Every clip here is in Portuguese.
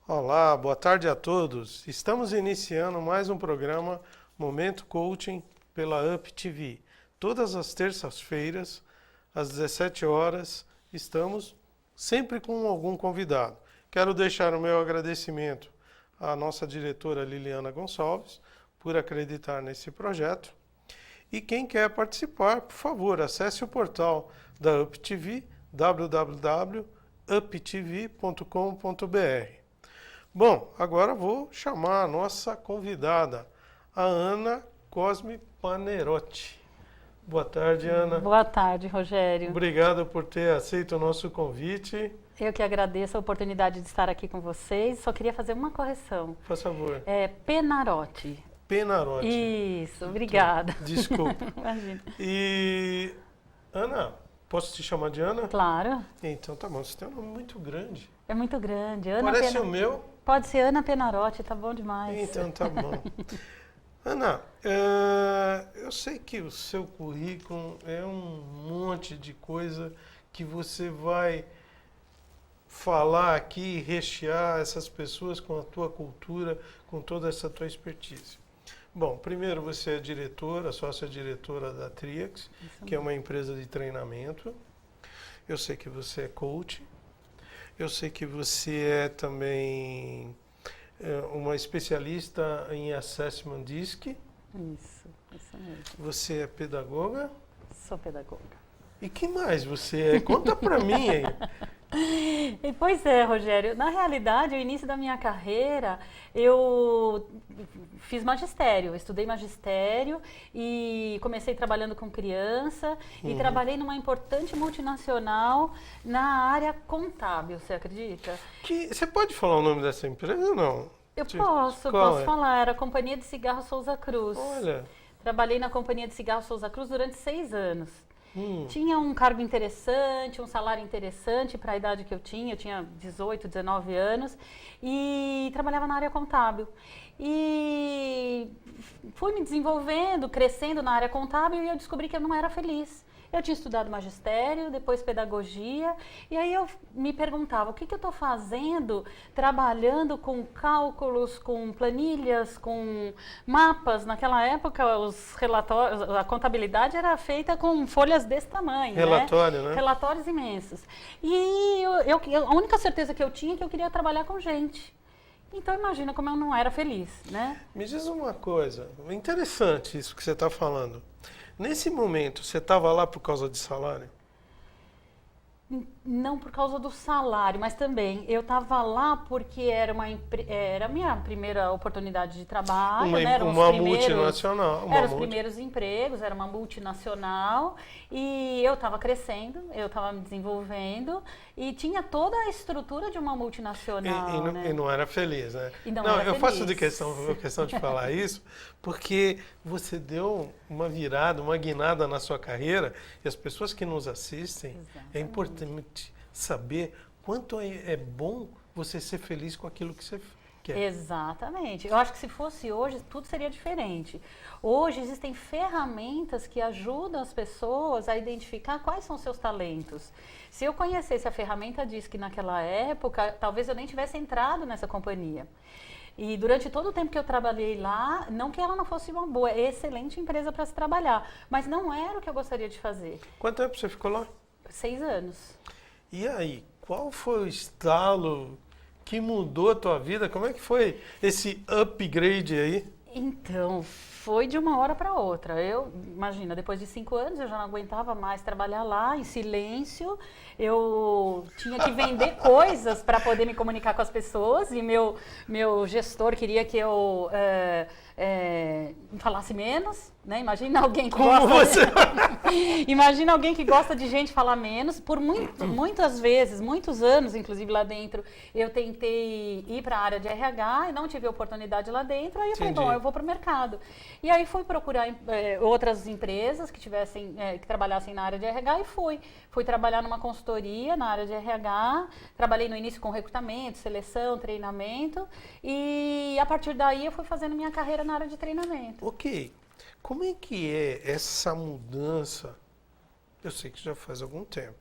Olá, boa tarde a todos. Estamos iniciando mais um programa Momento Coaching pela Up TV. Todas as terças-feiras, às 17 horas, estamos sempre com algum convidado. Quero deixar o meu agradecimento à nossa diretora Liliana Gonçalves por acreditar nesse projeto. E quem quer participar, por favor, acesse o portal da Up TV, www.uptv.com.br. Bom, agora vou chamar a nossa convidada, a Ana Cosme Panerotti. Boa tarde, Ana. Boa tarde, Rogério. Obrigado por ter aceito o nosso convite. Eu que agradeço a oportunidade de estar aqui com vocês. Só queria fazer uma correção. Por favor. É Penarotti. Penarotti. Isso, obrigada. Desculpa. Imagina. E, Ana, posso te chamar de Ana? Claro, Então tá bom, você tem um nome muito grande. é muito grande. Ana Parece o meu. Pode ser Ana Penarotti, tá bom demais. Então tá bom. Ana, eu sei que o seu currículo é um monte de coisa que você vai falar aqui, rechear essas pessoas com a tua cultura, com toda essa tua expertise. Bom, primeiro você é diretora, sócia-diretora da Triax, que é uma empresa de treinamento. Eu sei que você é coach. Eu sei que você é também uma especialista em Assessment DISC. Isso mesmo. Você é pedagoga. Sou pedagoga. E que mais você é? Conta pra mim aí. Pois é, Rogério. Na realidade, o início da minha carreira, eu fiz magistério, estudei magistério e comecei trabalhando com criança e trabalhei numa importante multinacional na área contábil, você acredita? Você pode falar o nome dessa empresa ou não? Eu Qual posso é? falar, era a Companhia de Cigarro Souza Cruz. Olha. Trabalhei na Companhia de Cigarro Souza Cruz durante 6 anos. Hum. Tinha um cargo interessante, um salário interessante para a idade que eu tinha 18, 19 anos, e trabalhava na área contábil. E fui me desenvolvendo, crescendo na área contábil e eu descobri que eu não era feliz. Eu tinha estudado magistério, depois pedagogia, e aí eu me perguntava, o que eu estou fazendo trabalhando com cálculos, com planilhas, com mapas? Naquela época, os relatórios, a contabilidade era feita com folhas desse tamanho, Relatório, né? Relatórios imensos. E a única certeza que eu tinha é que eu queria trabalhar com gente. Então imagina como eu não era feliz, né? Me diz uma coisa, interessante isso que você está falando. Nesse momento, você estava lá por causa de salário? Não por causa do salário, mas também eu estava lá porque era a minha primeira oportunidade de trabalho, né? Eram Uma os primeiros, multinacional. eram os primeiros empregos, era uma multinacional e eu estava crescendo, eu estava me desenvolvendo e tinha toda a estrutura de uma multinacional, né? E não era feliz, né? E não Não, era eu faço feliz. questão de falar isso porque você deu uma virada, uma guinada na sua carreira e as pessoas que nos assistem, é importante saber quanto é bom você ser feliz com aquilo que você quer. Exatamente. Eu acho que se fosse hoje, tudo seria diferente. Hoje existem ferramentas que ajudam as pessoas a identificar quais são seus talentos. Se eu conhecesse a ferramenta DISC naquela época, talvez eu nem tivesse entrado nessa companhia. E durante todo o tempo que eu trabalhei lá, não que ela não fosse uma boa, excelente empresa para se trabalhar, mas não era o que eu gostaria de fazer. Quanto tempo você ficou lá? 6 anos. E aí, qual foi o estalo que mudou a tua vida? Como é que foi esse upgrade aí? Então, foi de uma hora para outra. Imagina, depois de 5 anos eu já não aguentava mais trabalhar lá em silêncio. Eu tinha que vender coisas para poder me comunicar com as pessoas e meu gestor queria que eu falasse menos, né? Imagina alguém que Imagina alguém que gosta de gente falar menos. Por muitas vezes, muitos anos, inclusive lá dentro, eu tentei ir para a área de RH e não tive oportunidade lá dentro. Aí eu falei, bom, eu vou para o mercado. E aí fui procurar outras empresas que que trabalhassem na área de RH e fui trabalhar numa consultoria na área de RH. Trabalhei no início com recrutamento, seleção, treinamento e a partir daí eu fui fazendo minha carreira na área de treinamento. Ok. Como é que é essa mudança? Eu sei que já faz algum tempo.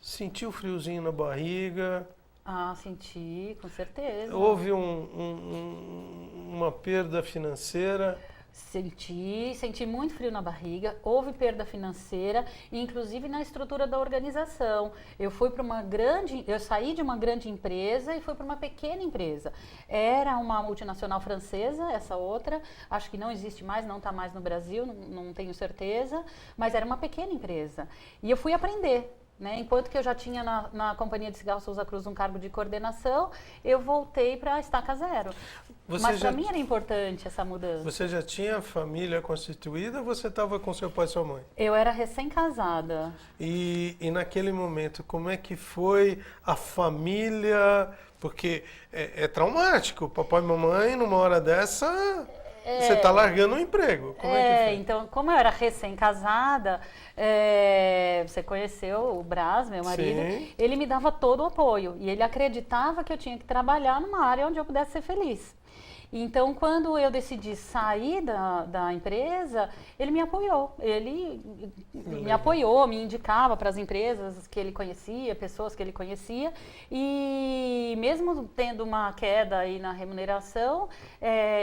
Sentiu friozinho na barriga? Ah, senti, com certeza. Houve uma perda financeira? Senti muito frio na barriga, houve perda financeira, inclusive na estrutura da organização. Eu saí de uma grande empresa e fui para uma pequena empresa. Era uma multinacional francesa, essa outra, acho que não existe mais, não está mais no Brasil, não tenho certeza, mas era uma pequena empresa. E eu fui aprender. Né? Enquanto que eu já tinha na Companhia de Cigarro Souza Cruz um cargo de coordenação, eu voltei para a estaca zero. Mas para mim era importante essa mudança. Você já tinha família constituída ou você estava com seu pai e sua mãe? Eu era recém-casada. E naquele momento, como é que foi a família? Porque é traumático. Papai e mamãe, numa hora dessa... Você está largando o emprego. Como é que foi? Então, como eu era recém-casada, você conheceu o Brás, meu marido, Sim. ele me dava todo o apoio. E ele acreditava que eu tinha que trabalhar numa área onde eu pudesse ser feliz. Então, quando eu decidi sair da empresa, ele me apoiou. Ele me apoiou, me indicava para as empresas que ele conhecia, pessoas que ele conhecia. E mesmo tendo uma queda aí na remuneração,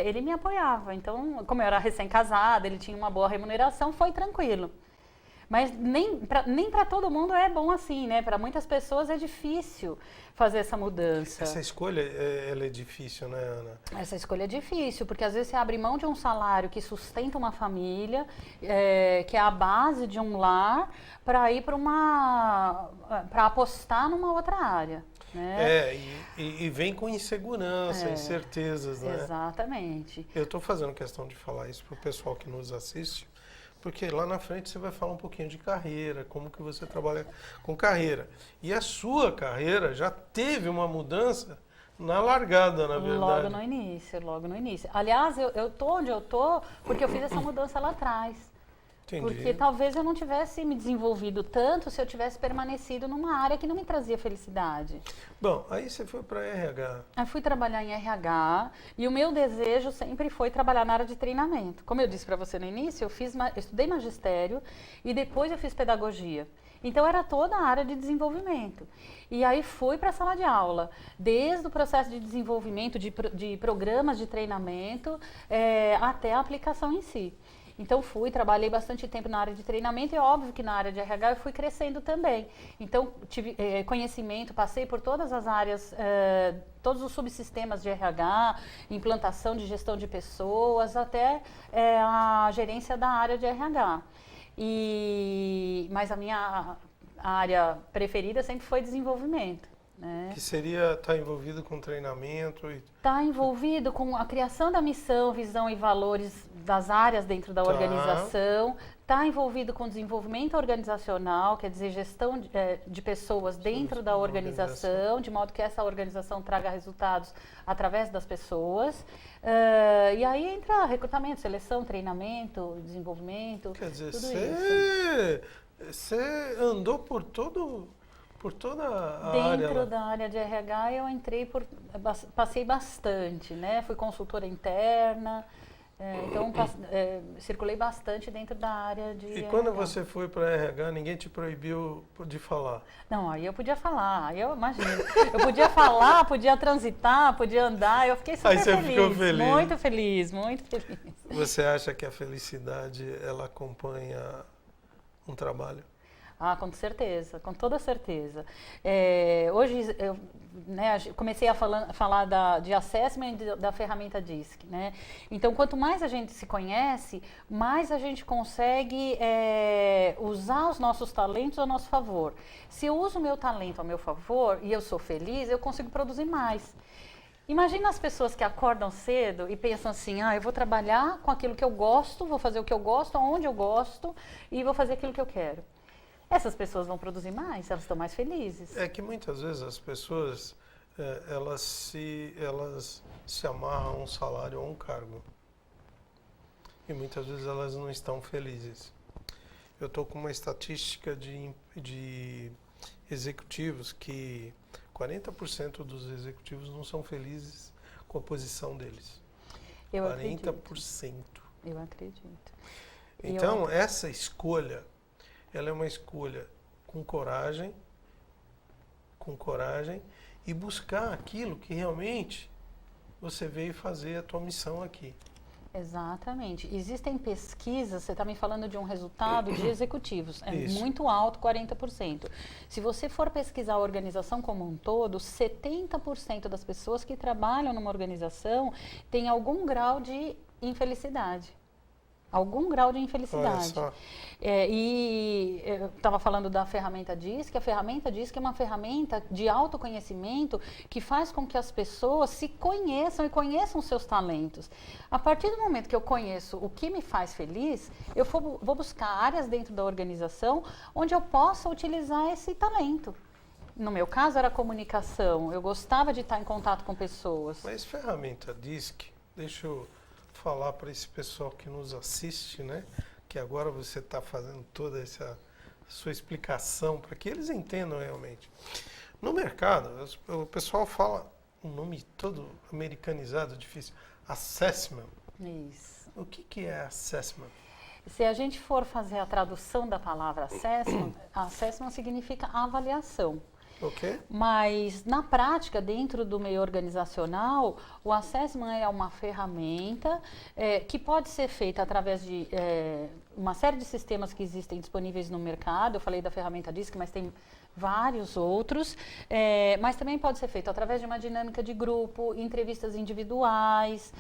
ele me apoiava. Então, como eu era recém-casada, ele tinha uma boa remuneração, foi tranquilo. Mas nem para todo mundo é bom assim, né? Para muitas pessoas é difícil fazer essa mudança. Essa escolha, ela é difícil, né, Ana? Essa escolha é difícil, porque às vezes você abre mão de um salário que sustenta uma família, que é a base de um lar, para ir para apostar numa outra área. Né? E vem com insegurança, incertezas, né? Exatamente. Eu estou fazendo questão de falar isso para o pessoal que nos assiste, porque lá na frente você vai falar um pouquinho de carreira, como que você trabalha com carreira. E a sua carreira já teve uma mudança na largada, na verdade. Logo no início. Aliás, eu tô onde eu tô porque eu fiz essa mudança lá atrás. Entendi. Porque talvez eu não tivesse me desenvolvido tanto se eu tivesse permanecido numa área que não me trazia felicidade. Bom, aí você foi para RH. Aí fui trabalhar em RH e o meu desejo sempre foi trabalhar na área de treinamento. Como eu disse para você no início, eu estudei magistério e depois eu fiz pedagogia. Então era toda a área de desenvolvimento. E aí fui para a sala de aula, desde o processo de desenvolvimento de programas de treinamento até a aplicação em si. Então trabalhei bastante tempo na área de treinamento e óbvio que na área de RH eu fui crescendo também. Então tive conhecimento, passei por todas as áreas, todos os subsistemas de RH, implantação de gestão de pessoas, até a gerência da área de RH. Mas a minha área preferida sempre foi desenvolvimento. Né? Que seria estar envolvido com treinamento? Está envolvido com a criação da missão, visão e valores das áreas dentro da organização. Está envolvido com desenvolvimento organizacional, quer dizer, gestão de pessoas dentro da organização, de modo que essa organização traga resultados através das pessoas. E aí entra recrutamento, seleção, treinamento, desenvolvimento, quer dizer, tudo isso. Você andou por toda a área. Dentro da área de RH eu passei bastante, né? Fui consultora interna, então circulei bastante dentro da área de RH. E quando você foi para RH, ninguém te proibiu de falar? Não, aí eu podia falar, aí eu imagino. Eu podia falar, podia transitar, podia andar, eu fiquei super feliz. Aí você ficou feliz. Muito feliz, muito feliz. Você acha que a felicidade, ela acompanha um trabalho? Ah, com certeza, com toda certeza. Hoje eu comecei a falar de assessment da ferramenta DISC. Né? Então, quanto mais a gente se conhece, mais a gente consegue usar os nossos talentos a nosso favor. Se eu uso o meu talento a meu favor e eu sou feliz, eu consigo produzir mais. Imagina as pessoas que acordam cedo e pensam assim, eu vou trabalhar com aquilo que eu gosto, vou fazer o que eu gosto, aonde eu gosto e vou fazer aquilo que eu quero. Essas pessoas vão produzir mais, elas estão mais felizes. É que muitas vezes as pessoas, elas se amarram a um salário ou a um cargo. E muitas vezes elas não estão felizes. Eu estou com uma estatística de executivos que 40% dos executivos não são felizes com a posição deles. Eu 40%. Acredito. Eu acredito. Então, essa escolha, ela é uma escolha com coragem e buscar aquilo que realmente você veio fazer a tua missão aqui. Exatamente. Existem pesquisas, você está me falando de um resultado de executivos, é Isso. muito alto, 40%. Se você for pesquisar a organização como um todo, 70% das pessoas que trabalham numa organização têm algum grau de infelicidade. Algum grau de infelicidade. Olha só. E eu estava falando da ferramenta DISC, a ferramenta DISC é uma ferramenta de autoconhecimento que faz com que as pessoas se conheçam e conheçam seus talentos. A partir do momento que eu conheço o que me faz feliz, eu vou buscar áreas dentro da organização onde eu possa utilizar esse talento. No meu caso era a comunicação, eu gostava de estar em contato com pessoas. Mas ferramenta DISC, deixa eu falar para esse pessoal que nos assiste, né? Que agora você está fazendo toda essa sua explicação para que eles entendam realmente. No mercado, o pessoal fala um nome todo americanizado, difícil, assessment. Isso. O que é assessment? Se a gente for fazer a tradução da palavra assessment significa avaliação. Ok? Mas, na prática, dentro do meio organizacional, o assessment é uma ferramenta que pode ser feita através de uma série de sistemas que existem disponíveis no mercado. Eu falei da ferramenta DISC, mas tem vários outros, mas também pode ser feito através de uma dinâmica de grupo, entrevistas individuais,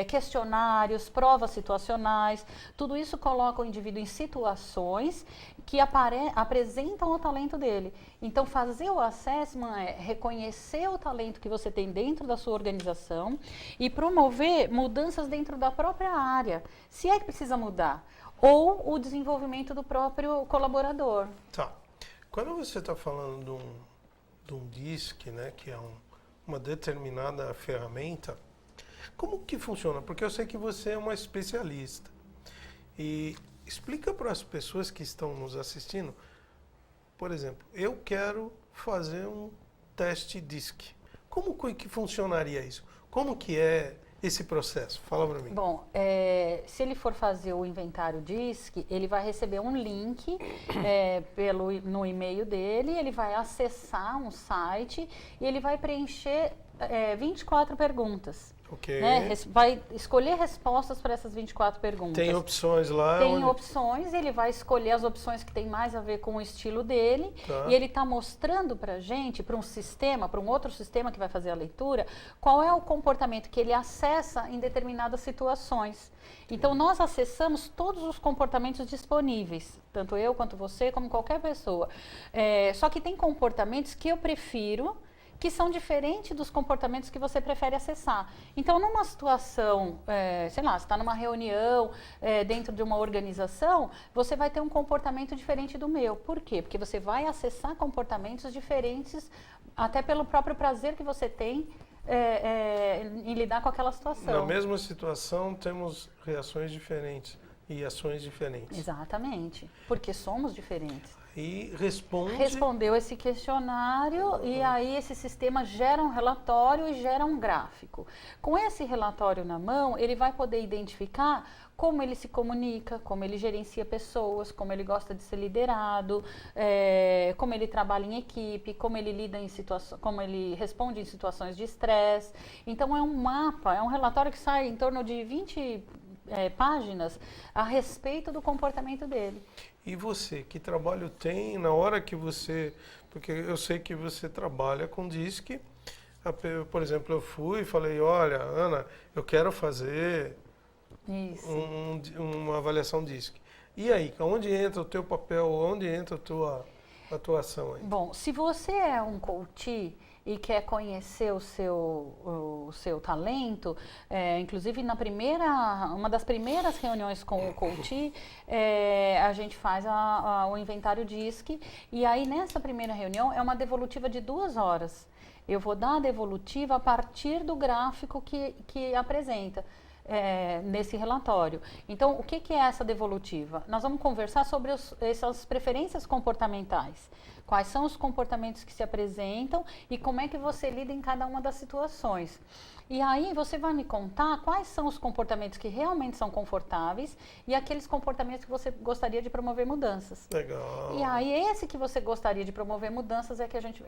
questionários, provas situacionais. Tudo isso coloca o indivíduo em situações que apresentam o talento dele. Então, fazer o assessment é reconhecer o talento que você tem dentro da sua organização e promover mudanças dentro da própria área, se é que precisa mudar, ou o desenvolvimento do próprio colaborador. Tá. Quando você está falando de um DISC, né, que é uma determinada ferramenta, como que funciona? Porque eu sei que você é uma especialista. E explica para as pessoas que estão nos assistindo, por exemplo, eu quero fazer um teste DISC. Como que funcionaria isso? Como que é esse processo? Fala para mim. Bom, se ele for fazer o inventário DISC, ele vai receber um link no e-mail dele, ele vai acessar um site e ele vai preencher 24 perguntas. Ok. Né? Vai escolher respostas para essas 24 perguntas. Tem opções lá? Tem opções, ele vai escolher as opções que tem mais a ver com o estilo dele. Tá. E ele está mostrando para a gente, para um sistema, para um outro sistema que vai fazer a leitura, qual é o comportamento que ele acessa em determinadas situações. Então, nós acessamos todos os comportamentos disponíveis, tanto eu quanto você, como qualquer pessoa. Só que tem comportamentos que eu prefiro, que são diferentes dos comportamentos que você prefere acessar. Então, numa situação, sei lá, você está numa reunião dentro de uma organização, você vai ter um comportamento diferente do meu. Por quê? Porque você vai acessar comportamentos diferentes, até pelo próprio prazer que você tem em lidar com aquela situação. Na mesma situação, temos reações diferentes e ações diferentes. Exatamente, porque somos diferentes. E respondeu esse questionário e aí esse sistema gera um relatório e gera um gráfico. Com esse relatório na mão, ele vai poder identificar como ele se comunica, como ele gerencia pessoas, como ele gosta de ser liderado, como ele trabalha em equipe, como ele lida em como ele responde em situações de estresse. Então é um mapa, é um relatório que sai em torno de 20 páginas a respeito do comportamento dele. E você, que trabalho tem na hora que você... Porque eu sei que você trabalha com DISC. Por exemplo, eu fui e falei, olha, Ana, eu quero fazer uma avaliação DISC. E aí, onde entra o teu papel, onde entra a tua atuação aí? Bom, se você é um coach e quer conhecer o seu talento, inclusive uma das primeiras reuniões com o coach, a gente faz o inventário DISC, e aí nessa primeira reunião é uma devolutiva de 2 horas. Eu vou dar a devolutiva a partir do gráfico que apresenta. Nesse relatório. Então, o que é essa devolutiva? Nós vamos conversar sobre essas preferências comportamentais. Quais são os comportamentos que se apresentam e como é que você lida em cada uma das situações. E aí você vai me contar quais são os comportamentos que realmente são confortáveis e aqueles comportamentos que você gostaria de promover mudanças. Legal. E aí esse que você gostaria de promover mudanças é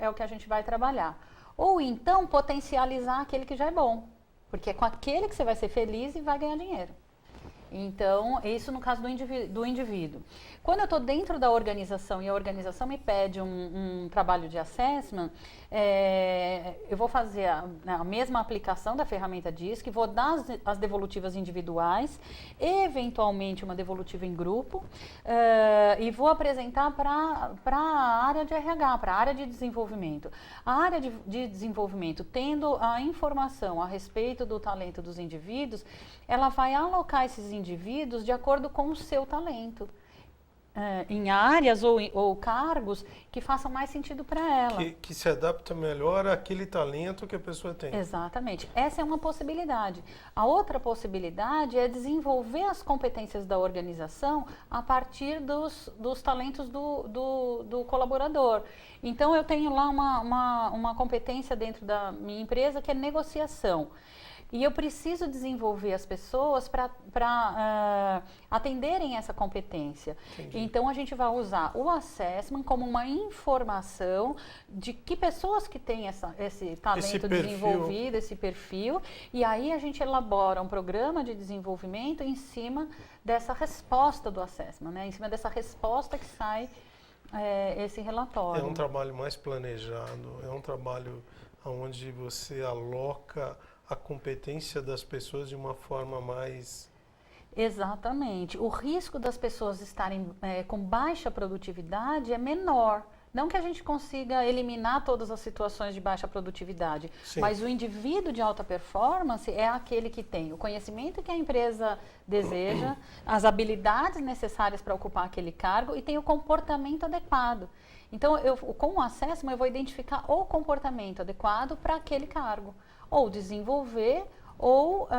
o que a gente vai trabalhar. Ou então potencializar aquele que já é bom, porque é com aquele que você vai ser feliz e vai ganhar dinheiro. Então, isso no caso do indivíduo. Quando eu estou dentro da organização e a organização me pede um trabalho de assessment, eu vou fazer a mesma aplicação da ferramenta DISC, vou dar as devolutivas individuais, eventualmente uma devolutiva em grupo, e vou apresentar para a área de RH, para a área de desenvolvimento. A área de desenvolvimento, tendo a informação a respeito do talento dos indivíduos, ela vai alocar esses indivíduos de acordo com o seu talento. Em áreas ou cargos que façam mais sentido para ela. Que se adapta melhor àquele talento que a pessoa tem. Exatamente. Essa é uma possibilidade. A outra possibilidade é desenvolver as competências da organização a partir dos talentos do colaborador. Então, eu tenho lá uma competência dentro da minha empresa que é negociação. E eu preciso desenvolver as pessoas para atenderem essa competência. Entendi. Então, a gente vai usar o assessment como uma informação de que pessoas que têm esse talento desenvolvido, esse perfil, e aí a gente elabora um programa de desenvolvimento em cima dessa resposta do assessment, né? Em cima dessa resposta que sai esse relatório. É um trabalho mais planejado, é um trabalho onde você aloca a competência das pessoas de uma forma mais... Exatamente. O risco das pessoas estarem com baixa produtividade é menor. Não que a gente consiga eliminar todas as situações de baixa produtividade, Sim. Mas o indivíduo de alta performance é aquele que tem o conhecimento que a empresa deseja, as habilidades necessárias para ocupar aquele cargo e tem o comportamento adequado. Então, com o assessment, eu vou identificar o comportamento adequado para aquele cargo. Ou desenvolver, ou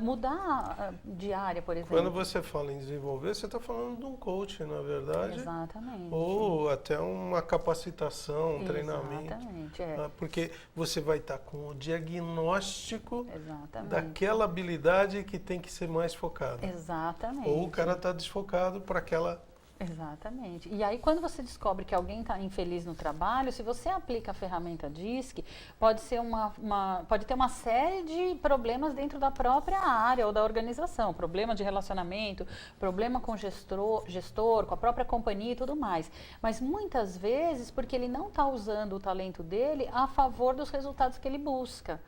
mudar de área, por exemplo. Quando você fala em desenvolver, você está falando de um coach, na verdade. Exatamente. Ou até uma capacitação, um treinamento. Exatamente, Porque você vai estar com o diagnóstico Exatamente. daquela habilidade que tem que ser mais focada. Exatamente. Ou o cara está desfocado para aquela... Exatamente. E aí, quando você descobre que alguém está infeliz no trabalho, se você aplica a ferramenta DISC, pode ter uma série de problemas dentro da própria área ou da organização. Problema de relacionamento, problema com o gestor, com a própria companhia e tudo mais. Mas muitas vezes, porque ele não está usando o talento dele a favor dos resultados que ele busca.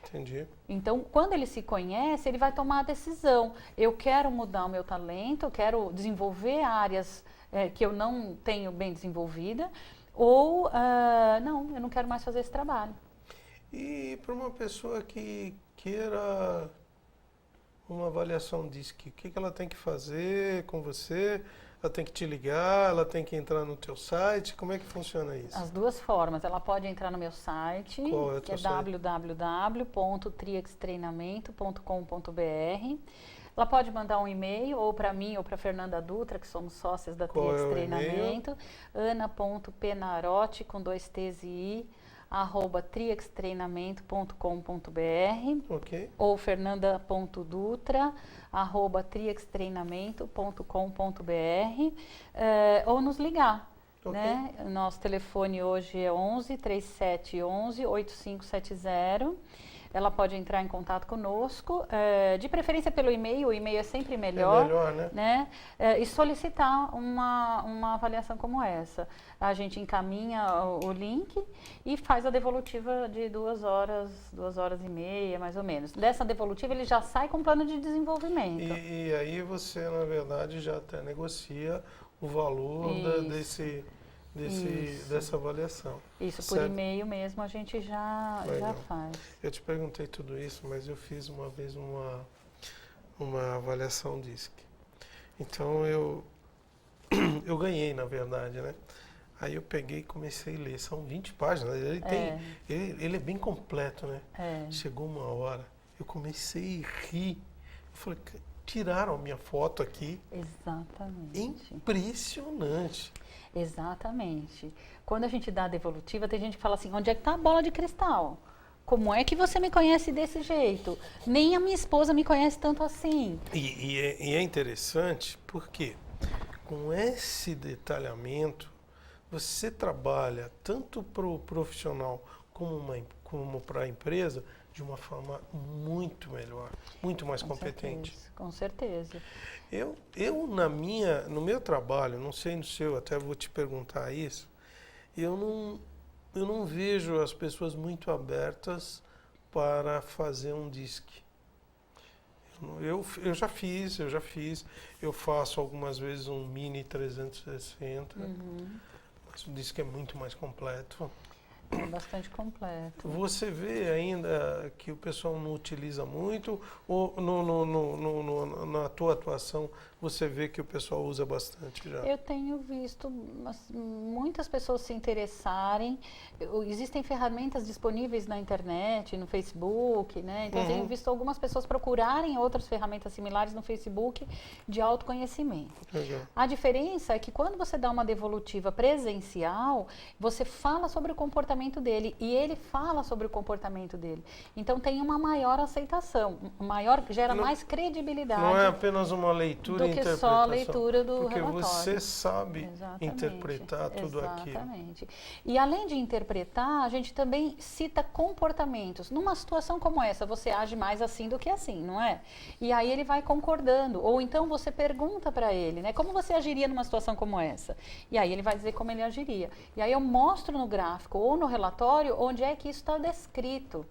Entendi. Então, quando ele se conhece, ele vai tomar a decisão. Eu quero mudar o meu talento, eu quero desenvolver áreas que eu não tenho bem desenvolvida, ou não, eu não quero mais fazer esse trabalho. E para uma pessoa que queira uma avaliação DISC, o que ela tem que fazer com você? Ela tem que te ligar, ela tem que entrar no teu site, como é que funciona isso? As duas formas, ela pode entrar no meu site, que é www.triextreinamento.com.br. Ela pode mandar um e-mail, ou para mim, ou para Fernanda Dutra, que somos sócias da Triex Treinamento, ana.penarotti, com 2 T's e I, @triextreinamento.com.br, Ok. ou fernanda.dutra, @triextreinamento.com.br, ou nos ligar. Ok. Né? Nosso telefone hoje é 11 3711 8570. Ela pode entrar em contato conosco, de preferência pelo e-mail, o e-mail é sempre melhor. É melhor, né? E solicitar uma avaliação como essa. A gente encaminha o link e faz a devolutiva de 2 horas, 2 horas e meia, mais ou menos. Dessa devolutiva, ele já sai com plano de desenvolvimento. E aí você, na verdade, já até negocia o valor dessa avaliação. Isso, por e-mail mesmo a gente já faz. Eu te perguntei tudo isso, mas eu fiz uma vez uma avaliação DISC. Então eu ganhei, na verdade, né? Aí eu peguei e comecei a ler. São 20 páginas. Ele é bem completo, né? Chegou uma hora, eu comecei a rir. Eu falei, tiraram a minha foto aqui. Exatamente. Impressionante. Exatamente. Quando a gente dá a devolutiva, tem gente que fala assim, onde é que está a bola de cristal? Como é que você me conhece desse jeito? Nem a minha esposa me conhece tanto assim. E é interessante porque com esse detalhamento, você trabalha tanto para o profissional como para a empresa de uma forma muito melhor, muito mais competente. Com certeza. No meu trabalho, não sei no seu, até vou te perguntar isso, eu não vejo as pessoas muito abertas para fazer um DISC. Eu já fiz, eu faço algumas vezes um Mini 360, mas o DISC é muito mais completo. É bastante completo. Você vê ainda que o pessoal não utiliza muito, ou na tua atuação você vê que o pessoal usa bastante já? Eu tenho visto muitas pessoas se interessarem. Existem ferramentas disponíveis na internet, no Facebook, né? Então eu tenho visto algumas pessoas procurarem outras ferramentas similares no Facebook de autoconhecimento. Legal. A diferença é que quando você dá uma devolutiva presencial, você fala sobre o comportamento dele e ele fala sobre o comportamento dele. Então tem uma maior aceitação, gera mais credibilidade. Não é apenas uma leitura do que só a leitura do porque relatório. você sabe interpretar tudo aquilo. Exatamente. E além de interpretar, a gente também cita comportamentos. Numa situação como essa, você age mais assim do que assim, não é? E aí ele vai concordando. Ou então você pergunta para ele, né? Como você agiria numa situação como essa? E aí ele vai dizer como ele agiria. E aí eu mostro no gráfico ou no relatório onde é que isso está descrito.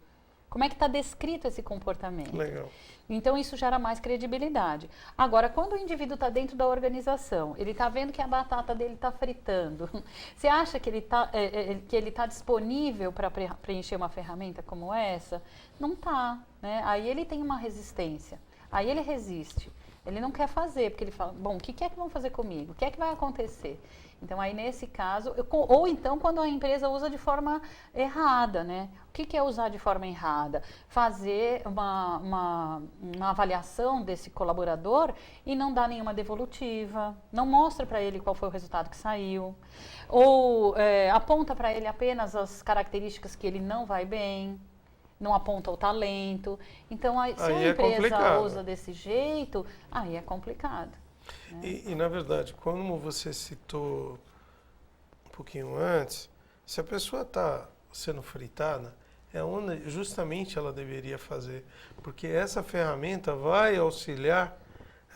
Como é que está descrito esse comportamento? Legal. Então, isso gera mais credibilidade. Agora, quando o indivíduo está dentro da organização, ele está vendo que a batata dele está fritando, você acha que ele tá disponível para preencher uma ferramenta como essa? Não está, né? Aí ele tem uma resistência, aí ele resiste. Ele não quer fazer, porque ele fala, bom, o que é que vão fazer comigo? O que é que vai acontecer? Então, aí nesse caso, ou então quando a empresa usa de forma errada, né? O que é usar de forma errada? Fazer uma avaliação desse colaborador e não dar nenhuma devolutiva, não mostra para ele qual foi o resultado que saiu, ou aponta para ele apenas as características que ele não vai bem, não aponta o talento. Então, se a empresa usa desse jeito, aí é complicado. E, na verdade, como você citou um pouquinho antes, se a pessoa está sendo fritada, é onde justamente ela deveria fazer, porque essa ferramenta vai auxiliar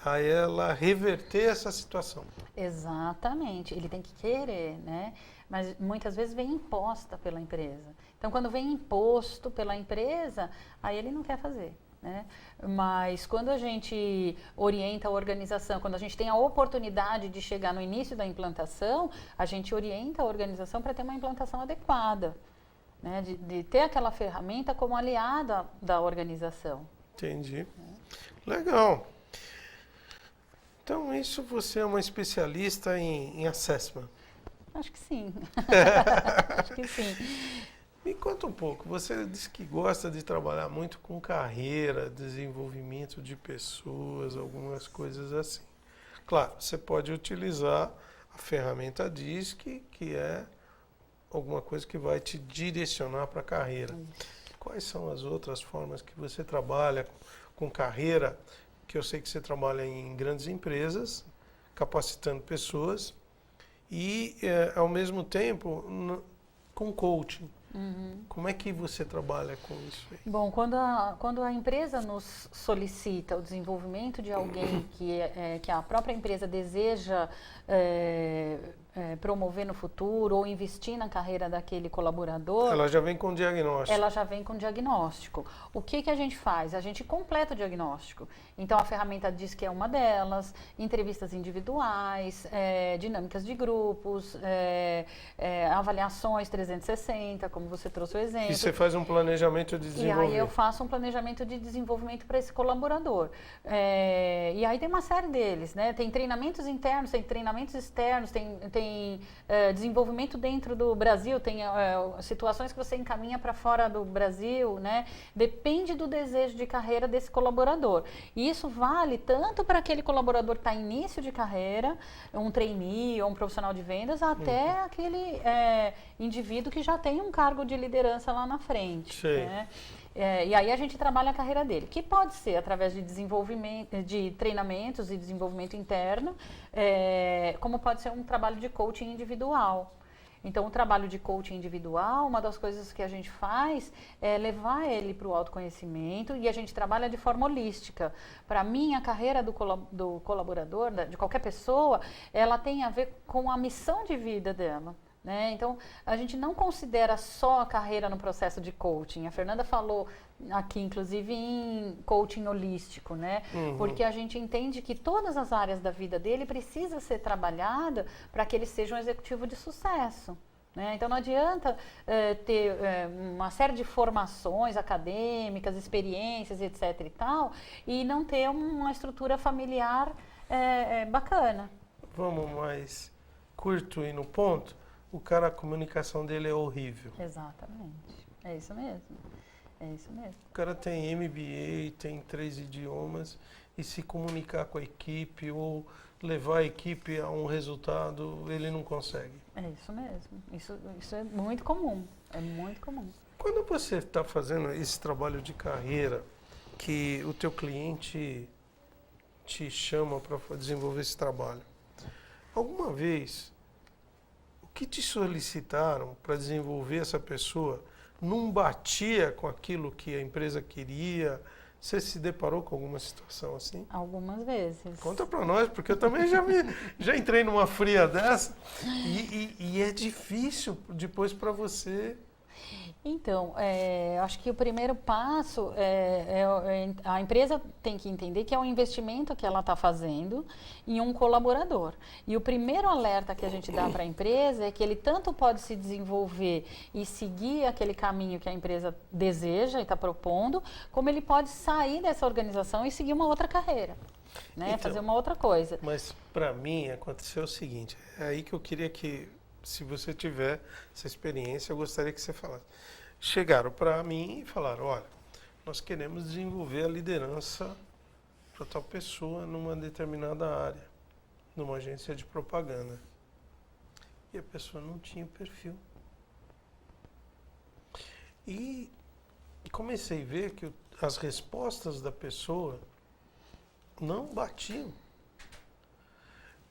a ela reverter essa situação. Exatamente, ele tem que querer, né? Mas muitas vezes vem imposta pela empresa. Então, quando vem imposto pela empresa, aí ele não quer fazer. Né? Mas quando a gente orienta a organização, quando a gente tem a oportunidade de chegar no início da implantação, a gente orienta a organização para ter uma implantação adequada, né? De ter aquela ferramenta como aliada da organização. Entendi. Legal. Então, isso você é uma especialista em assessment? Acho que sim. Acho que sim. Me conta um pouco, você disse que gosta de trabalhar muito com carreira, desenvolvimento de pessoas, algumas coisas assim. Claro, você pode utilizar a ferramenta DISC, que é alguma coisa que vai te direcionar para a carreira. Quais são as outras formas que você trabalha com carreira, que eu sei que você trabalha em grandes empresas, capacitando pessoas, e ao mesmo tempo com coaching? Como é que você trabalha com isso aí? Bom, quando a empresa nos solicita o desenvolvimento de alguém que a própria empresa deseja promover no futuro ou investir na carreira daquele colaborador... Ela já vem com diagnóstico. Ela já vem com diagnóstico. O que a gente faz? A gente completa o diagnóstico. Então, a ferramenta diz que é uma delas, entrevistas individuais, dinâmicas de grupos, avaliações 360, como você trouxe o exemplo. E você faz um planejamento de desenvolvimento. E aí eu faço um planejamento de desenvolvimento para esse colaborador. E aí tem uma série deles, né? Tem treinamentos internos, tem treinamentos externos, tem desenvolvimento dentro do Brasil, tem situações que você encaminha para fora do Brasil, né? Depende do desejo de carreira desse colaborador. E isso vale tanto para aquele colaborador que está em início de carreira, um trainee ou um profissional de vendas, até aquele indivíduo que já tem um cargo de liderança lá na frente. Né? E aí a gente trabalha a carreira dele, que pode ser através de desenvolvimento, de treinamentos e desenvolvimento interno, como pode ser um trabalho de coaching individual. Então, o trabalho de coaching individual, uma das coisas que a gente faz é levar ele para o autoconhecimento e a gente trabalha de forma holística. Para mim, a carreira do colaborador, de qualquer pessoa, ela tem a ver com a missão de vida dela. Né? Então, a gente não considera só a carreira no processo de coaching. A Fernanda falou aqui, inclusive, em coaching holístico, né? Porque a gente entende que todas as áreas da vida dele precisam ser trabalhadas para que ele seja um executivo de sucesso. Né? Então, não adianta ter uma série de formações acadêmicas, experiências, etc. e tal, e não ter uma estrutura familiar bacana. Vamos mais curto e no ponto. O cara, a comunicação dele é horrível. Exatamente. É isso mesmo. É isso mesmo. O cara tem MBA, tem 3 idiomas e se comunicar com a equipe ou levar a equipe a um resultado, ele não consegue. É isso mesmo. Isso é muito comum. É muito comum. Quando você está fazendo esse trabalho de carreira, que o teu cliente te chama para desenvolver esse trabalho, alguma vez o que te solicitaram para desenvolver essa pessoa não batia com aquilo que a empresa queria? Você se deparou com alguma situação assim? Algumas vezes. Conta para nós, porque eu também já entrei numa fria dessa e é difícil depois para você. Então, acho que o primeiro passo a empresa tem que entender que é um investimento que ela está fazendo em um colaborador. E o primeiro alerta que a gente dá para a empresa é que ele tanto pode se desenvolver e seguir aquele caminho que a empresa deseja e está propondo, como ele pode sair dessa organização e seguir uma outra carreira, né? Então, fazer uma outra coisa. Mas para mim aconteceu o seguinte, é aí que eu queria que, se você tiver essa experiência, eu gostaria que você falasse. Chegaram para mim e falaram, olha, nós queremos desenvolver a liderança para tal pessoa numa determinada área, numa agência de propaganda. E a pessoa não tinha perfil. E comecei a ver que as respostas da pessoa não batiam.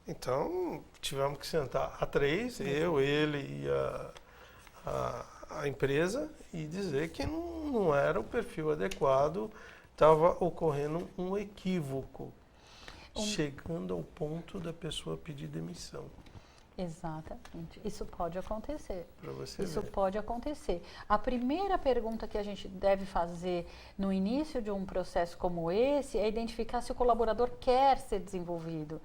Então, tivemos que sentar a 3, eu, ele e a empresa, e dizer que não era o perfil adequado, estava ocorrendo um equívoco, chegando ao ponto da pessoa pedir demissão. Exatamente. Isso pode acontecer. Para você Isso ver. pode acontecer. A primeira pergunta que a gente deve fazer no início de um processo como esse é identificar se o colaborador quer ser desenvolvido.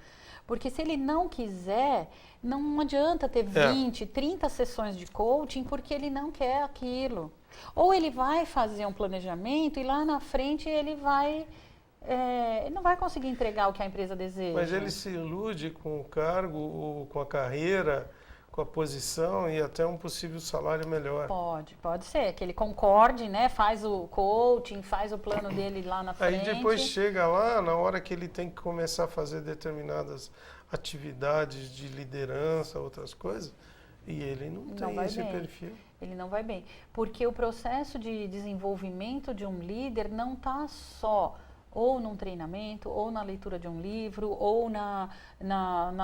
Porque se ele não quiser, não adianta ter 20, 30 sessões de coaching porque ele não quer aquilo. Ou ele vai fazer um planejamento e lá na frente ele não vai conseguir entregar o que a empresa deseja. Mas ele se ilude com o cargo, ou com a carreira, com a posição e até um possível salário melhor. Pode ser, que ele concorde, né? Faz o coaching, faz o plano dele lá na frente. Aí depois chega lá, na hora que ele tem que começar a fazer determinadas atividades de liderança, outras coisas, e ele não tem esse perfil. Ele não vai bem. Porque o processo de desenvolvimento de um líder não está só ou num treinamento, ou na leitura de um livro, ou na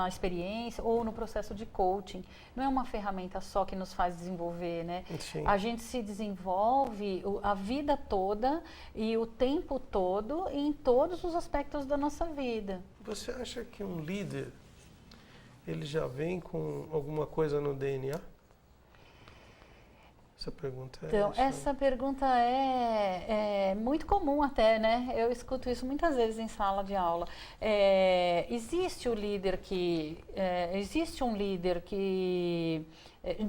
experiência, ou no processo de coaching. Não é uma ferramenta só que nos faz desenvolver, né? Sim. A gente se desenvolve a vida toda e o tempo todo em todos os aspectos da nossa vida. Você acha que um líder, ele já vem com alguma coisa no DNA? Essa pergunta Então, essa pergunta é muito comum até, né? Eu escuto isso muitas vezes em sala de aula. Existe um líder que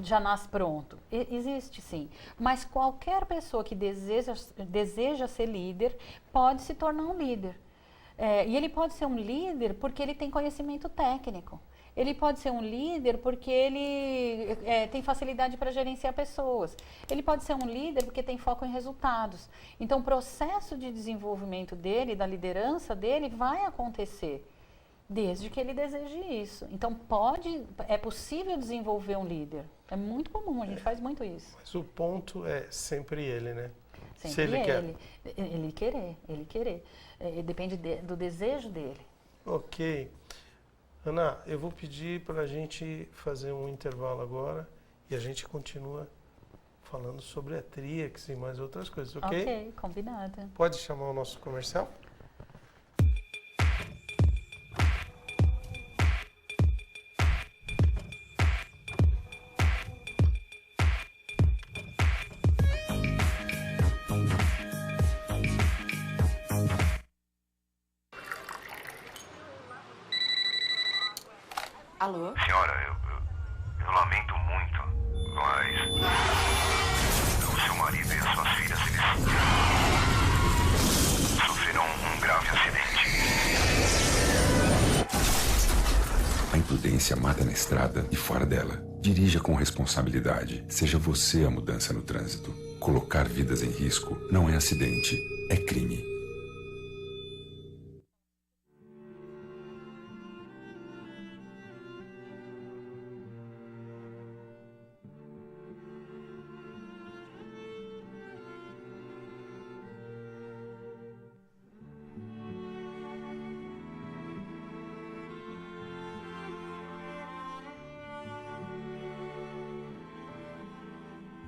já nasce pronto? Existe sim. Mas qualquer pessoa que deseja ser líder pode se tornar um líder. E ele pode ser um líder porque ele tem conhecimento técnico. Ele pode ser um líder porque ele tem facilidade para gerenciar pessoas. Ele pode ser um líder porque tem foco em resultados. Então, o processo de desenvolvimento dele, da liderança dele, vai acontecer desde que ele deseje isso. Então, é possível desenvolver um líder. É muito comum, a gente faz muito isso. Mas o ponto é sempre ele, né? Sempre se ele quer. Ele querer. Depende do desejo dele. Ok. Ana, eu vou pedir para a gente fazer um intervalo agora e a gente continua falando sobre a Tríax e mais outras coisas, ok? Ok, combinado. Pode chamar o nosso comercial? Alô? Senhora, eu lamento muito, mas o seu marido e as suas filhas, eles sofreram um grave acidente. A imprudência mata na estrada e fora dela. Dirija com responsabilidade. Seja você a mudança no trânsito. Colocar vidas em risco não é acidente, é crime.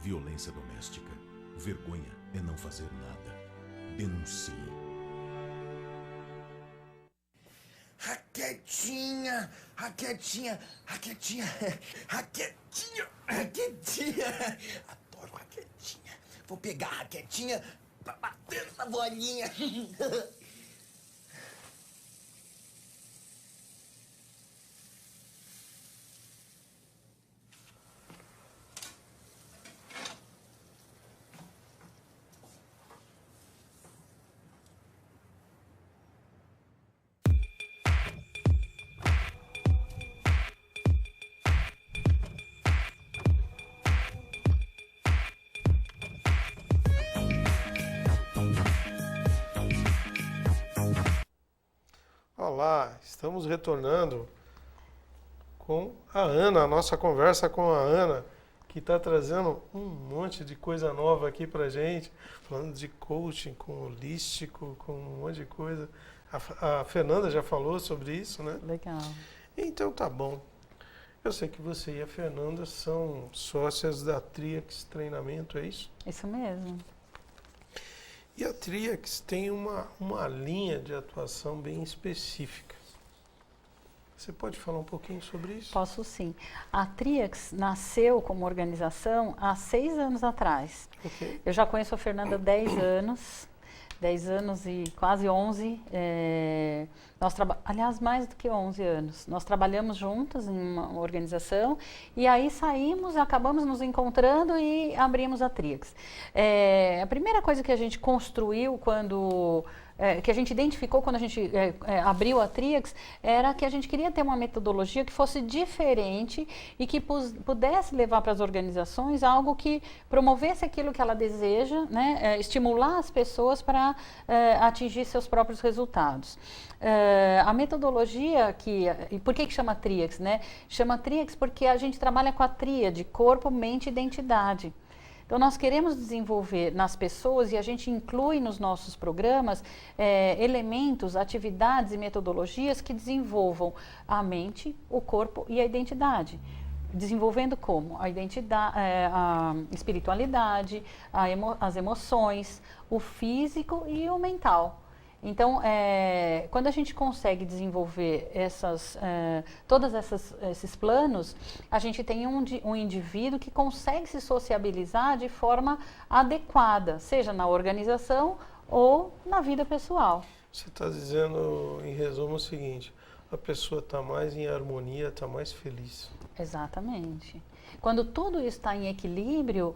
Violência doméstica. Vergonha é não fazer nada. Denuncie. Raquetinha, Raquetinha, Raquetinha, Raquetinha, Raquetinha. Adoro Raquetinha. Vou pegar a Raquetinha pra bater essa bolinha. Olá, estamos retornando com a Ana, a nossa conversa com a Ana, que está trazendo um monte de coisa nova aqui pra gente, falando de coaching, com holístico, com um monte de coisa. A Fernanda já falou sobre isso, né? Legal. Então tá bom. Eu sei que você e a Fernanda são sócias da Tríax Treinamento, é isso? Isso mesmo. E a Tríax tem uma linha de atuação bem específica. Você pode falar um pouquinho sobre isso? Posso sim. A Tríax nasceu como organização há 6 anos atrás. Ok. Eu já conheço a Fernanda há 10 anos. 10 anos e quase 11. Aliás, mais do que 11 anos. Nós trabalhamos juntas em uma organização e aí saímos, acabamos nos encontrando e abrimos a Tríax. A primeira coisa que a gente construiu que a gente identificou quando a gente abriu a Tríax, era que a gente queria ter uma metodologia que fosse diferente e que pudesse levar para as organizações algo que promovesse aquilo que ela deseja, né? Estimular as pessoas para atingir seus próprios resultados. A metodologia e por que chama Tríax, né? Chama Tríax porque a gente trabalha com a tríade, corpo, mente e identidade. Então, nós queremos desenvolver nas pessoas, e a gente inclui nos nossos programas, elementos, atividades e metodologias que desenvolvam a mente, o corpo e a identidade. Desenvolvendo como? A identidade, a espiritualidade, as emoções, o físico e o mental. Então, quando a gente consegue desenvolver todos esses planos, a gente tem um indivíduo que consegue se sociabilizar de forma adequada, seja na organização ou na vida pessoal. Você está dizendo, em resumo, o seguinte: a pessoa está mais em harmonia, está mais feliz. Exatamente. Quando tudo isso está em equilíbrio,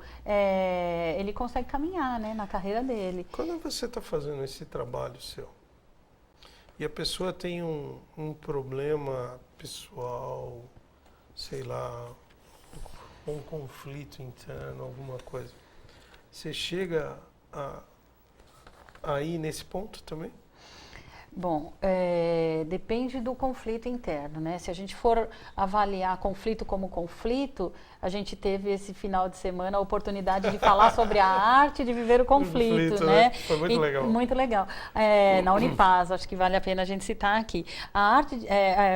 ele consegue caminhar, né, na carreira dele. Quando você está fazendo esse trabalho seu e a pessoa tem um problema pessoal, sei lá, um conflito interno, alguma coisa, você chega aí nesse ponto também? Bom, depende do conflito interno, né? Se a gente for avaliar conflito como conflito, a gente teve esse final de semana a oportunidade de falar sobre a arte de viver o conflito, né? Foi muito legal. Muito legal. Na Unipaz, acho que vale a pena a gente citar aqui. A arte,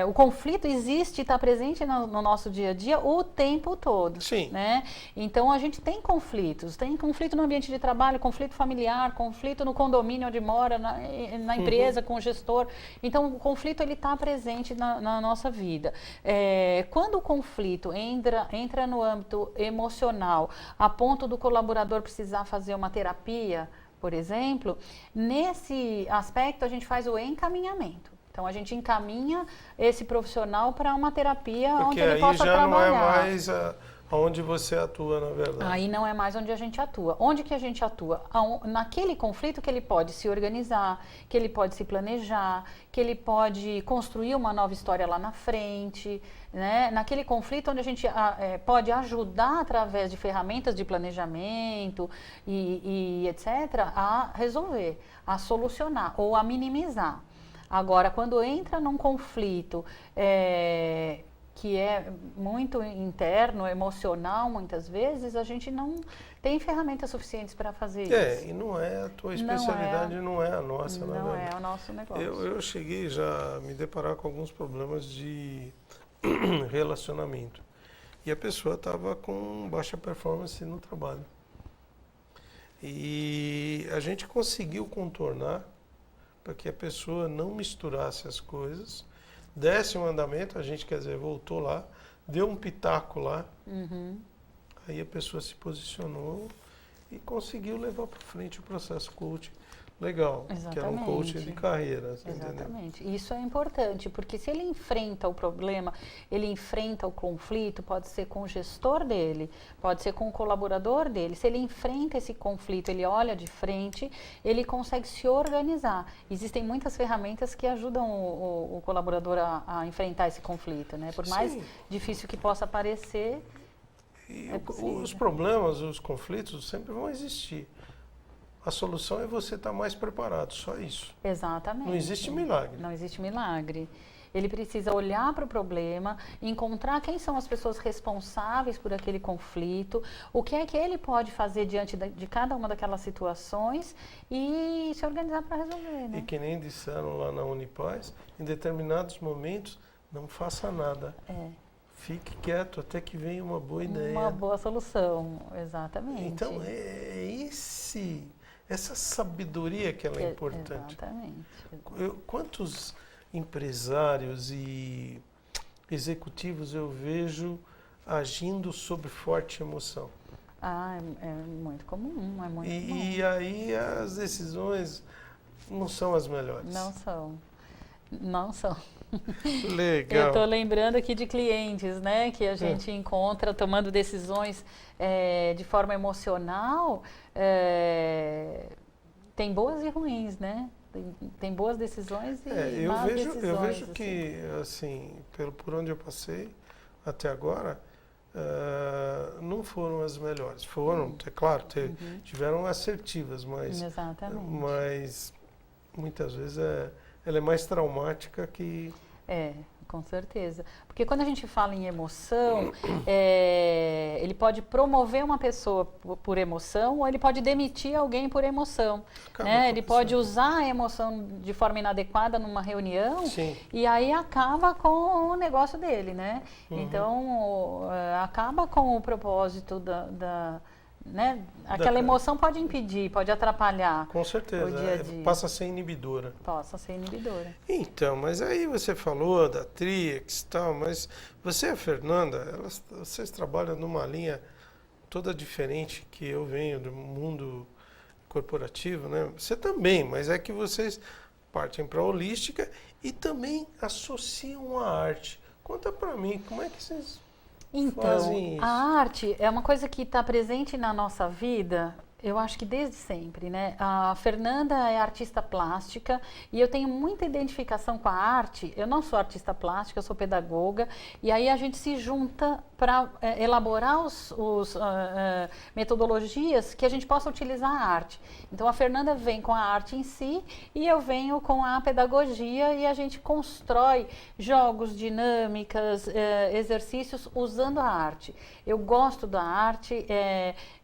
o conflito existe e está presente no nosso dia a dia o tempo todo. Sim. Né? Então a gente tem conflitos, tem conflito no ambiente de trabalho, conflito familiar, conflito no condomínio onde mora, na empresa, com o gestor. Então o conflito ele está presente na nossa vida. Quando o conflito entra no âmbito emocional, a ponto do colaborador precisar fazer uma terapia, por exemplo, nesse aspecto a gente faz o encaminhamento. Então a gente encaminha esse profissional para uma terapia onde ele possa trabalhar. Porque aí já não é mais onde você atua, na verdade. Aí não é mais onde a gente atua. Onde que a gente atua? Naquele conflito que ele pode se organizar, que ele pode se planejar, que ele pode construir uma nova história lá na frente, né? Naquele conflito onde a gente pode ajudar através de ferramentas de planejamento e etc. a resolver, a solucionar ou a minimizar. Agora, quando entra num conflito que é muito interno, emocional, muitas vezes, a gente não tem ferramentas suficientes para fazer isso. E não é a tua especialidade, não é a nossa, na verdade. Não é o nosso negócio. Eu cheguei já a me deparar com alguns problemas de relacionamento. E a pessoa estava com baixa performance no trabalho. E a gente conseguiu contornar para que a pessoa não misturasse as coisas, desse um andamento, a gente, quer dizer, voltou lá, deu um pitaco lá, aí a pessoa se posicionou e conseguiu levar para frente o processo coaching legal, Exatamente. que era um coaching de carreira. Exatamente. Entendeu? Isso é importante, porque se ele enfrenta o problema, ele enfrenta o conflito, pode ser com o gestor dele, pode ser com o colaborador dele. Se ele enfrenta esse conflito, ele olha de frente, ele consegue se organizar. Existem muitas ferramentas que ajudam o colaborador a enfrentar esse conflito, né? Por mais difícil que possa parecer, os problemas, os conflitos sempre vão existir. A solução é você estar mais preparado, só isso. Exatamente. Não existe milagre. Não existe milagre. Ele precisa olhar para o problema, encontrar quem são as pessoas responsáveis por aquele conflito, o que é que ele pode fazer diante de cada uma daquelas situações e se organizar para resolver, né? E que nem disseram lá na Unipaz, em determinados momentos, não faça nada. Fique quieto até que venha uma boa ideia. Uma boa solução, exatamente. Então, essa sabedoria que ela é importante. Exatamente. Quantos empresários e executivos eu vejo agindo sob forte emoção? É muito comum, é muito comum. E aí as decisões não são as melhores. Não são. Legal. Eu estou lembrando aqui de clientes, né, que a gente encontra tomando decisões de forma emocional. Tem boas e ruins, né? Tem boas decisões e más decisões. Eu vejo que, assim, por onde eu passei até agora, não foram as melhores. Foram, é claro, tiveram assertivas, mas muitas vezes ela é mais traumática que... Com certeza. Porque quando a gente fala em emoção, ele pode promover uma pessoa por emoção ou ele pode demitir alguém por emoção. Né? Ele pode usar a emoção de forma inadequada numa reunião e aí acaba com o negócio dele, né? Então, acaba com o propósito né? Aquela emoção pode impedir, pode atrapalhar. Com certeza, o dia a dia. Passa a ser inibidora. Passa a ser inibidora. Então, mas aí você falou da Triex e tal, mas você e a Fernanda, vocês trabalham numa linha toda diferente que eu venho do mundo corporativo, né? Você também, mas é que vocês partem para a holística e também associam a arte. Conta para mim, como é que vocês... Então, a arte é uma coisa que está presente na nossa vida Eu acho que desde sempre, né? A Fernanda é artista plástica e eu tenho muita identificação com a arte. Eu não sou artista plástica, eu sou pedagoga. E aí a gente se junta para elaborar metodologias que a gente possa utilizar a arte. Então a Fernanda vem com a arte em si e eu venho com a pedagogia e a gente constrói jogos, dinâmicas, exercícios usando a arte. Eu gosto da arte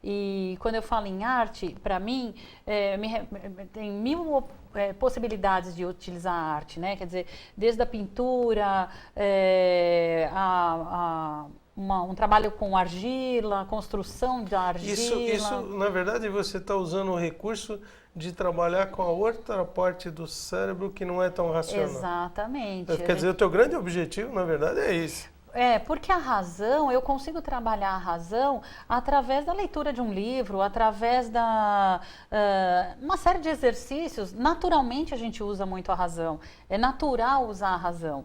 e quando eu falo em arte, para mim, tem mil possibilidades de utilizar a arte, né? Quer dizer, desde a pintura, um trabalho com argila, construção da argila. Isso, na verdade, você está usando o recurso de trabalhar com a outra parte do cérebro que não é tão racional. Exatamente. Quer dizer, o teu grande objetivo, na verdade, é esse. Porque a razão, eu consigo trabalhar a razão através da leitura de um livro, através uma série de exercícios. Naturalmente a gente usa muito a razão, é natural usar a razão.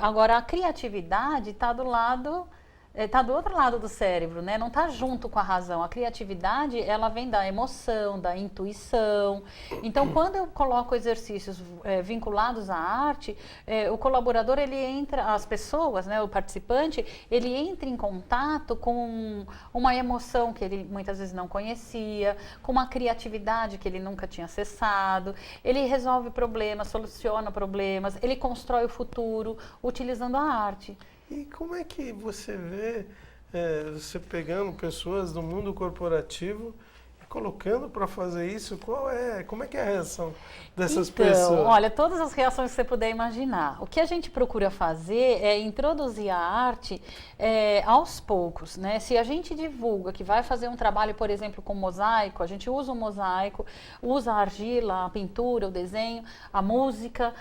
Agora, a criatividade está do outro lado do cérebro, né? Não está junto com a razão. A criatividade, ela vem da emoção, da intuição. Então, quando eu coloco exercícios vinculados à arte, o colaborador, ele entra, as pessoas, né, o participante, ele entra em contato com uma emoção que ele muitas vezes não conhecia, com uma criatividade que ele nunca tinha acessado. Ele resolve problemas, soluciona problemas, ele constrói o futuro utilizando a arte. E como é que você vê você pegando pessoas do mundo corporativo e colocando para fazer isso? Como é que é a reação dessas pessoas? Olha, todas as reações que você puder imaginar. O que a gente procura fazer é introduzir a arte aos poucos, né? Se a gente divulga que vai fazer um trabalho, por exemplo, com mosaico, a gente usa o mosaico, usa a argila, a pintura, o desenho, a música,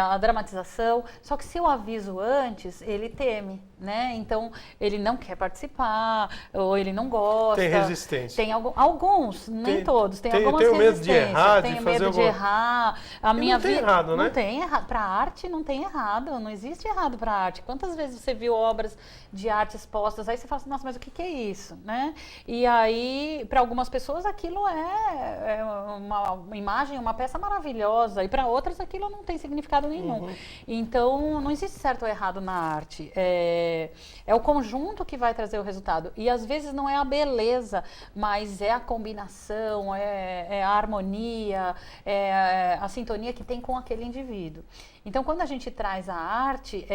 a dramatização. Só que se eu aviso antes, ele teme, né? Então, ele não quer participar, ou ele não gosta. Tem resistência. Tem alguns, nem todos. Tem algumas medo resistências. de errar, Tenho de fazer medo de errar. A minha não tem vida errado, né? não tem errado. Para arte não tem errado. Não existe errado para arte. Quantas vezes você viu obras de arte expostas? Aí você fala assim, nossa, mas o que é isso, né? E aí, para algumas pessoas, aquilo é uma imagem, uma peça maravilhosa. E para outras, aquilo não tem significado nenhum. Uhum. Então, não existe certo ou errado na arte. É o conjunto que vai trazer o resultado. E às vezes não é a beleza, mas é a combinação, é a harmonia, é a sintonia que tem com aquele indivíduo. Então, quando a gente traz a arte,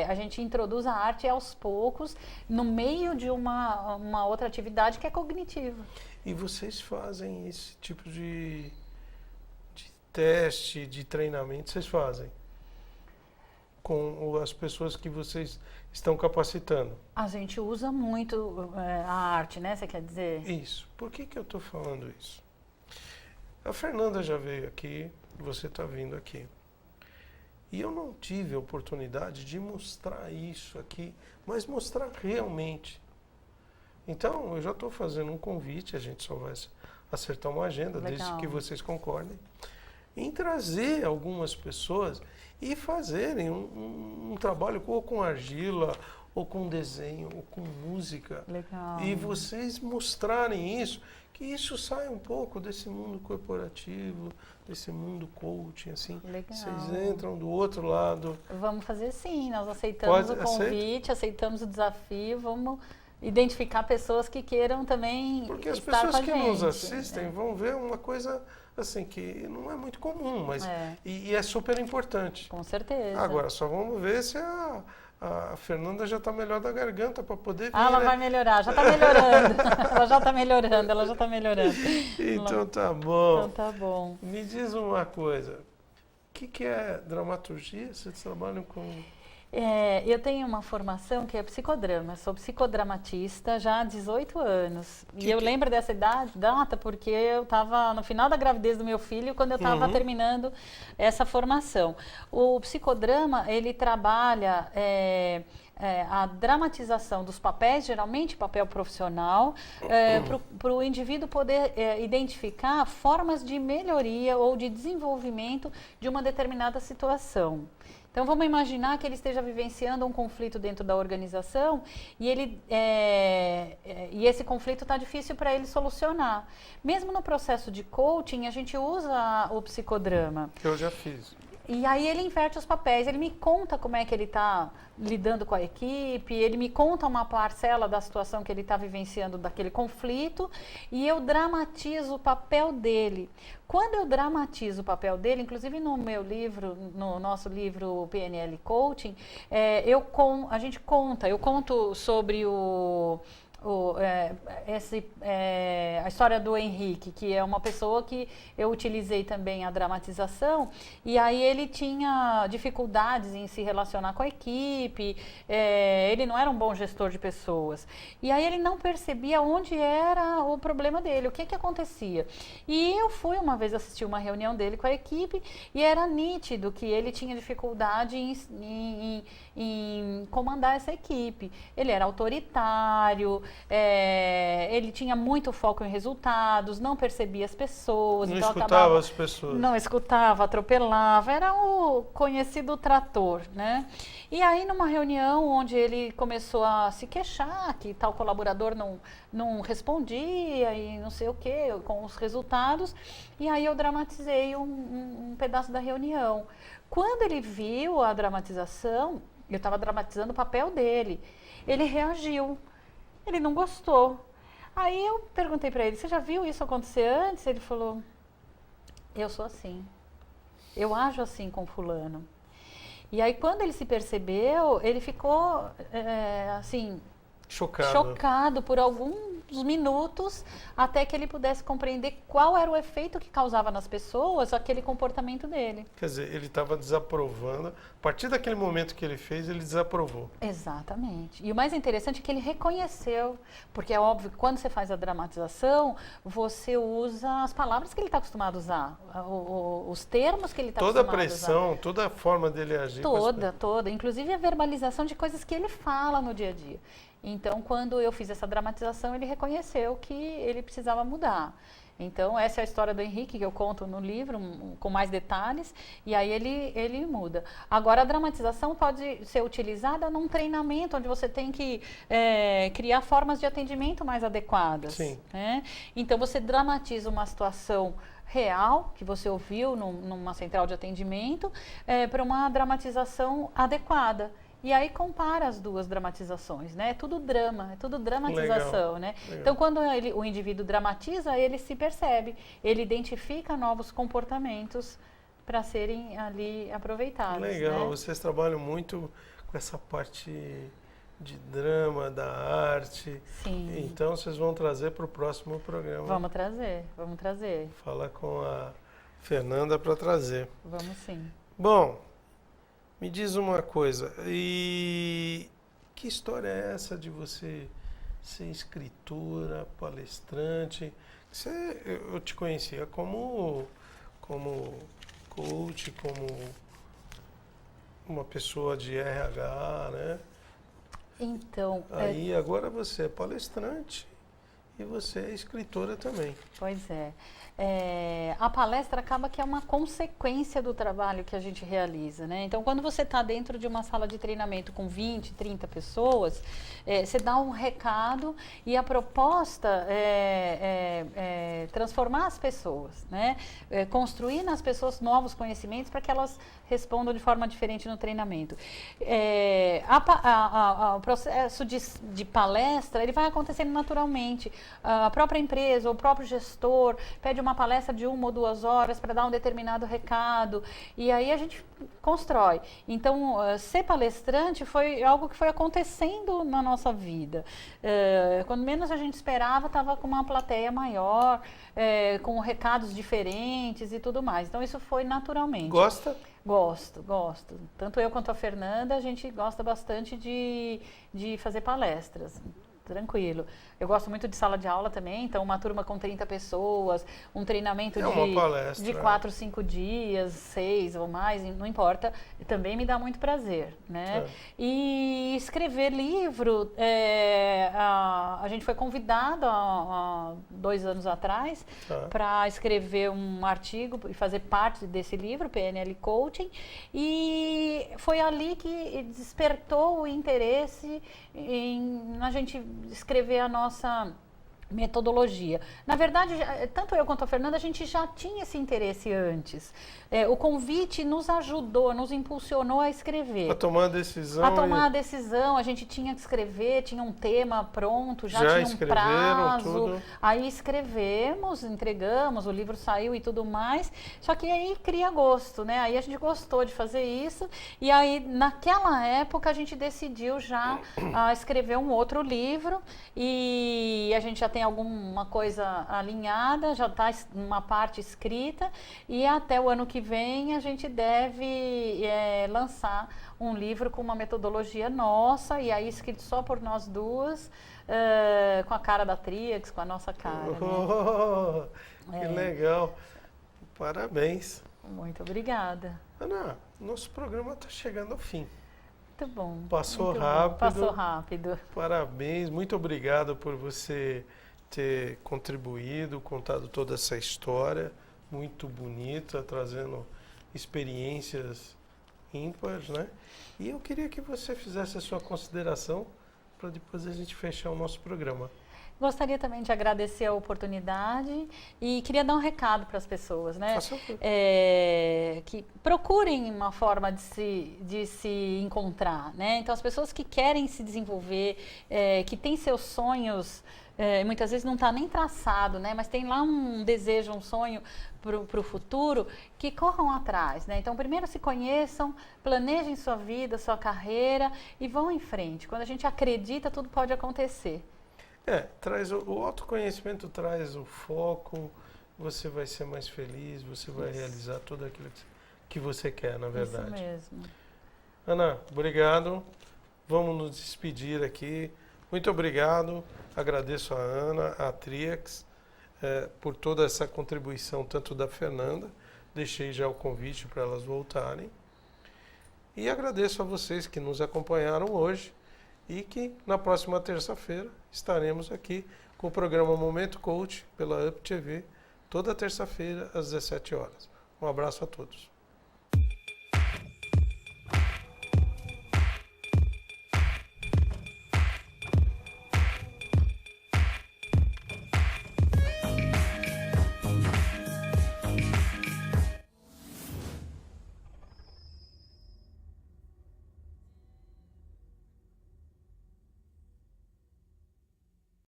a gente introduz a arte aos poucos, no meio de uma outra atividade que é cognitiva. E vocês fazem esse tipo de teste, de treinamento, vocês fazem? Com as pessoas que vocês estão capacitando? A gente usa muito a arte, né? Você quer dizer? Isso. Por que eu estou falando isso? A Fernanda já veio aqui, você está vindo aqui. E eu não tive a oportunidade de mostrar isso aqui, mas mostrar realmente. Então, eu já estou fazendo um convite, a gente só vai acertar uma agenda, Legal. desde que vocês concordem, em trazer algumas pessoas e fazerem um trabalho ou com argila, ou com desenho, ou com música. Legal. E vocês mostrarem isso, que isso sai um pouco desse mundo corporativo, desse mundo coaching, assim. Legal. Vocês entram do outro lado. Vamos fazer sim, nós aceitamos o convite, aceitamos o desafio, vamos identificar pessoas que queiram também Porque as estar pessoas com a que nos gente. assistem vão ver uma coisa assim que não é muito comum, mas e é super importante. Com certeza. Agora, só vamos ver se a Fernanda já está melhor da garganta para poder vir. Ela vai melhorar, já está melhorando. ela já está melhorando. Então tá bom. Então tá bom. Me diz uma coisa, o que é dramaturgia? Vocês trabalham com... Eu tenho uma formação que é psicodrama, sou psicodramatista já há 18 anos. E eu lembro dessa data porque eu estava no final da gravidez do meu filho, quando eu estava terminando essa formação. O psicodrama, ele trabalha a dramatização dos papéis, geralmente papel profissional, para o indivíduo poder identificar formas de melhoria ou de desenvolvimento de uma determinada situação. Então, vamos imaginar que ele esteja vivenciando um conflito dentro da organização e esse conflito está difícil para ele solucionar. Mesmo no processo de coaching, a gente usa o psicodrama. Eu já fiz. E aí ele inverte os papéis, ele me conta como é que ele está lidando com a equipe, ele me conta uma parcela da situação que ele está vivenciando daquele conflito e eu dramatizo o papel dele. Quando eu dramatizo o papel dele, inclusive no meu livro, no nosso livro PNL Coaching, eu conto sobre a história do Henrique, que é uma pessoa que eu utilizei também a dramatização, e aí ele tinha dificuldades em se relacionar com a equipe, ele não era um bom gestor de pessoas, e aí ele não percebia onde era o problema dele, o que acontecia. E eu fui uma vez assistir uma reunião dele com a equipe, e era nítido que ele tinha dificuldade em comandar essa equipe. Ele era autoritário, ele tinha muito foco em resultados, não percebia as pessoas. Não então escutava as pessoas. Não escutava, atropelava, era o conhecido trator, né? E aí numa reunião onde ele começou a se queixar que tal colaborador não respondia e não sei o que, com os resultados, e aí eu dramatizei um pedaço da reunião. Quando ele viu a dramatização, eu estava dramatizando o papel dele, ele reagiu. Ele não gostou. Aí eu perguntei para ele, você já viu isso acontecer antes? Ele falou, eu sou assim. Eu ajo assim com fulano. E aí quando ele se percebeu, ele ficou assim... Chocado por alguns minutos, até que ele pudesse compreender qual era o efeito que causava nas pessoas aquele comportamento dele. Quer dizer, ele estava desaprovando. A partir daquele momento que ele fez, ele desaprovou. Exatamente. E o mais interessante é que ele reconheceu, porque é óbvio que quando você faz a dramatização, você usa as palavras que ele está acostumado a usar, os termos que ele está acostumado a usar. Toda a pressão, toda a forma dele agir. Toda. Inclusive a verbalização de coisas que ele fala no dia a dia. Então, quando eu fiz essa dramatização, ele reconheceu que ele precisava mudar. Então, essa é a história do Henrique, que eu conto no livro, com mais detalhes, e aí ele muda. Agora, a dramatização pode ser utilizada num treinamento, onde você tem que criar formas de atendimento mais adequadas. Sim. Né? Então, você dramatiza uma situação real, que você ouviu numa central de atendimento, para uma dramatização adequada. E aí compara as duas dramatizações, né? É tudo drama, é tudo dramatização, Legal. né? Legal. Então, quando o indivíduo dramatiza, ele se percebe, ele identifica novos comportamentos para serem ali aproveitados. Legal, né? Vocês trabalham muito com essa parte de drama, da arte. Sim. Então, vocês vão trazer para o próximo programa. Vamos trazer. Falar com a Fernanda para trazer. Vamos sim. Bom, me diz uma coisa, e que história é essa de você ser escritora, palestrante? Eu te conhecia como coach, como uma pessoa de RH, né? Então, Aí agora você é palestrante e você é escritora também. pois é. A palestra acaba que é uma consequência do trabalho que a gente realiza, né? Então, quando você está dentro de uma sala de treinamento com 20, 30 pessoas, você dá um recado e a proposta é transformar as pessoas, né? Construir nas pessoas novos conhecimentos para que elas respondam de forma diferente no treinamento. O processo de palestra, ele vai acontecendo naturalmente. A própria empresa, o próprio gestor pede uma palestra de 1 ou 2 horas para dar um determinado recado, e aí a gente constrói. Então, ser palestrante foi algo que foi acontecendo na nossa vida. Quando menos a gente esperava, estava com uma plateia maior, com recados diferentes e tudo mais. Então, isso foi naturalmente. Gosta? Gosto. Tanto eu quanto a Fernanda, a gente gosta bastante de fazer palestras. tranquilo. Eu gosto muito de sala de aula também, então uma turma com 30 pessoas, um treinamento uma palestra, de 4, 5 dias, 6 ou mais, não importa, também me dá muito prazer, né? E escrever livro, a gente foi convidado há 2 anos atrás para escrever um artigo e fazer parte desse livro, PNL Coaching, e foi ali que despertou o interesse em a gente escrever a nossa metodologia. Na verdade, tanto eu quanto a Fernanda, a gente já tinha esse interesse antes. O convite nos ajudou, nos impulsionou a escrever. A tomar a decisão. A tomar a decisão, a gente tinha que escrever, tinha um tema pronto, já tinha um prazo. Tudo. Aí escrevemos, entregamos, o livro saiu e tudo mais. Só que aí cria gosto, né? Aí a gente gostou de fazer isso. E aí, naquela época, a gente decidiu já escrever um outro livro. E a gente já tem alguma coisa alinhada, já está uma parte escrita. E até o ano que vem a gente deve lançar um livro com uma metodologia nossa, e aí escrito só por nós duas, com a cara da Triex, com a nossa cara. Que legal. Parabéns. Muito obrigada. Ana, nosso programa está chegando ao fim. Muito bom. Passou muito rápido. Bom. Passou rápido. Parabéns, muito obrigado por você ter contribuído, contado toda essa história muito bonita, trazendo experiências ímpares, né? E eu queria que você fizesse a sua consideração para depois a gente fechar o nosso programa. Gostaria também de agradecer a oportunidade e queria dar um recado para as pessoas, né? Que procurem uma forma de se encontrar, né? Então, as pessoas que querem se desenvolver, que têm seus sonhos, muitas vezes não está nem traçado, né? Mas tem lá um desejo, um sonho para o futuro, que corram atrás, né? Então, primeiro se conheçam, planejem sua vida, sua carreira e vão em frente. Quando a gente acredita, tudo pode acontecer. Traz o autoconhecimento, traz o foco, você vai ser mais feliz, você vai realizar tudo aquilo que você quer, na verdade. Isso mesmo. Ana, obrigado. Vamos nos despedir aqui. Muito obrigado. Agradeço a Ana, a Triex, por toda essa contribuição, tanto da Fernanda. Deixei já o convite para elas voltarem. E agradeço a vocês que nos acompanharam hoje. E que na próxima terça-feira estaremos aqui com o programa Momento Coach pela UP TV, toda terça-feira às 17 horas. Um abraço a todos.